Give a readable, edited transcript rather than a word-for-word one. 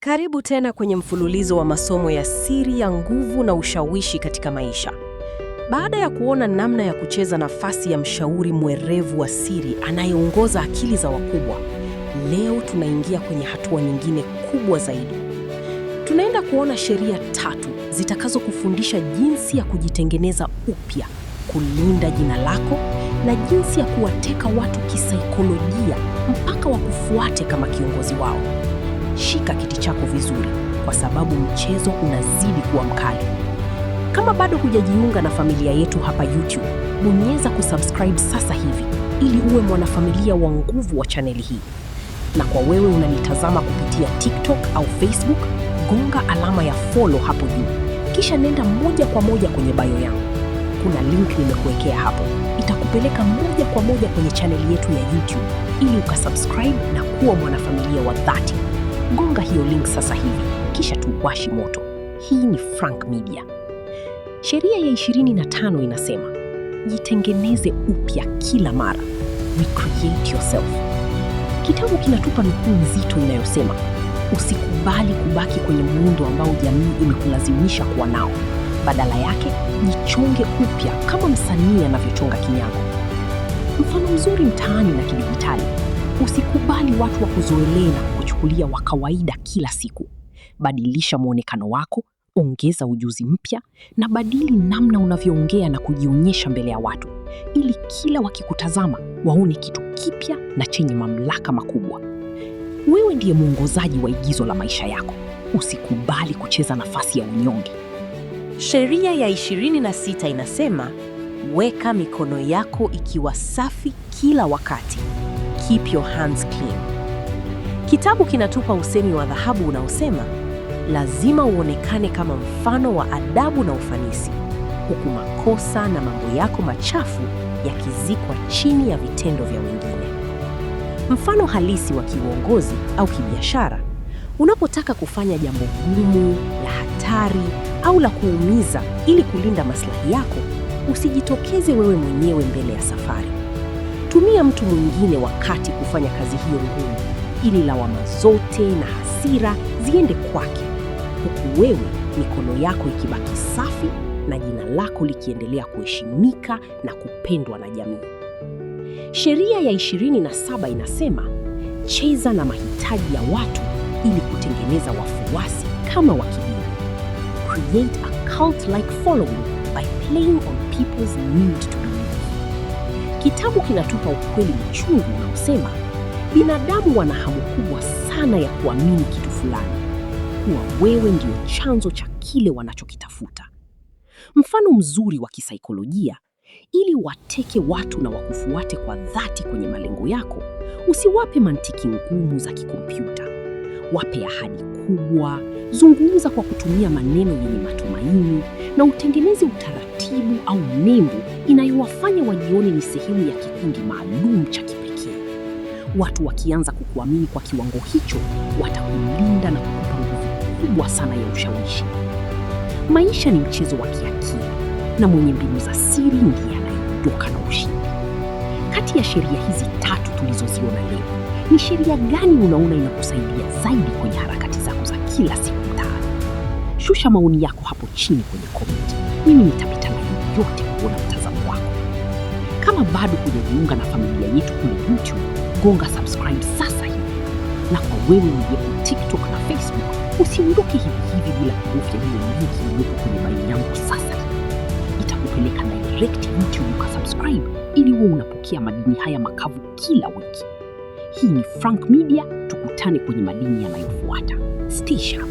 Karibu tena kwenye mfululizo wa masomo ya siri ya nguvu na ushawishi katika maisha. Baada ya kuona namna ya kucheza nafasi ya mshauri mwerevu wa siri anayeongoza akili za wakubwa, leo tunaingia kwenye hatua nyingine kubwa zaidi. Tunaenda kuona sheria 3 zitakazokufundisha jinsi ya kujitengeneza upya, kulinda jina lako na jinsi ya kuwateka watu kisaikolojia mpaka wakufuate kama kiongozi wao. Shika kiti chako vizuri kwa sababu mchezo unazidi kuwa mkali. Kama bado hujajiunga na familia yetu hapa YouTube, bonyeza kusubscribe sasa hivi ili uwe mwanafamilia wa nguvu wa chaneli hii. Na kwa wewe unanitazama kupitia TikTok au Facebook, gonga alama ya follow hapo juu. Kisha nenda moja kwa moja kwenye bio yangu. Kuna link nimekuwekea hapo. Itakupeleka moja kwa moja kwenye chaneli yetu ya YouTube ili ukasubscribe na kuwa mwanafamilia wa dhati. Gonga hiyo link sasa hivi, kisha tuwashi moto. Hii ni Frank Media. Sheria ya 25 inasema, jitengeneze upya kila mara. Recreate yourself. Kitabu kinatupa nukuu nzito inayosema, usikubali kubaki kwenye muundo ambao jamii imekulazimisha kuwa nao. Badala yake, jichonge upya kama msanii anavyochonga kinyago. Mfano mzuri mtaani na kidijitali, usikubali watu wa kuzoelea na kukuchukulia wa kawaida kila siku. Badilisha muonekano wako, ongeza ujuzi mpya na badili namna unavyoongea na kujionyesha mbele ya watu, ili kila wakikutazama waone kitu kipya na chenye mamlaka makubwa. Wewe ndiye mwongozaji wa igizo la maisha yako. Usikubali kucheza nafasi ya unyonge. Sheria ya 26 inasema, weka mikono yako ikiwa safi kila wakati. Keep your hands clean. Kitabu kinatupa usemi wa dhahabu unaosema, lazima uonekane kama mfano wa adabu na ufanisi, huku makosa na mambo yako machafu yakizikwa chini ya vitendo vya wengine. Mfano halisi wa kiuongozi au kibiashara, unapotaka kufanya jambo gumu, la hatari au la kuumiza ili kulinda maslahi yako, usijitokeze wewe mwenyewe mbele ya safari. Tumia mtu mwingine wakati kufanya kazi hiyo ngumu, ili lawama zote na hasira ziende kwake, huku wewe mikono yako ikibaki safi na jina lako likiendelea kuheshimika na kupendwa na jamii. Sheria ya 27 inasema, cheza na mahitaji ya watu ili kutengeneza wafuasi kama wa kidini. Create a cult-like following by playing on people's need to believe. Kitabu kinatupa ukweli mchungu unaosema, binadamu wana hamu kubwa sana ya kuamini kitu fulani, kuwa wewe ndio chanzo cha kile wanachokitafuta. Mfano mzuri wa kisaikolojia, ili wateke watu na wakufuate kwa dhati kwenye malengo yako, usiwape mantiki ngumu za kikompyuta. Wape ahadi kubwa, zungumza kwa kutumia maneno yenye matumaini, na utengeneze utaratibu au nembo inayowafanya wajione ni sehemu ya kikundi maalum cha kipekee. Watu wakianza kukuamini kwa kiwango hicho, watakulinda na kukupa nguvu kubwa sana ya ushawishi. Maisha ni mchezo wa kiakili, na mwenye mbinu za siri ndiye anayeondoka na ushindi. Kati ya sheria hizi 3 tulizoziona leo, ni sheria gani unaona inakusaidia zaidi kwenye harakati zako za kila siku mtaani? Shusha maoni yako hapo chini kwenye comment. Mimi nitapita na yote kuona mtazamo wako. Kama bado hujajiunga na familia yetu kwenye YouTube, gonga subscribe sasa hivi. Na kwa wewe uliyepo TikTok na Facebook, usiondoke hivi bila kubofya hiyo link iliyopo kwenye bio yangu sasa hivi. Itakupeleka direct YouTube ukasubscribe ili uwe unapokea madini haya makavu kila wiki. Hii ni Frank Media, tukutane kwenye madini yanayofuata. Stay sharp.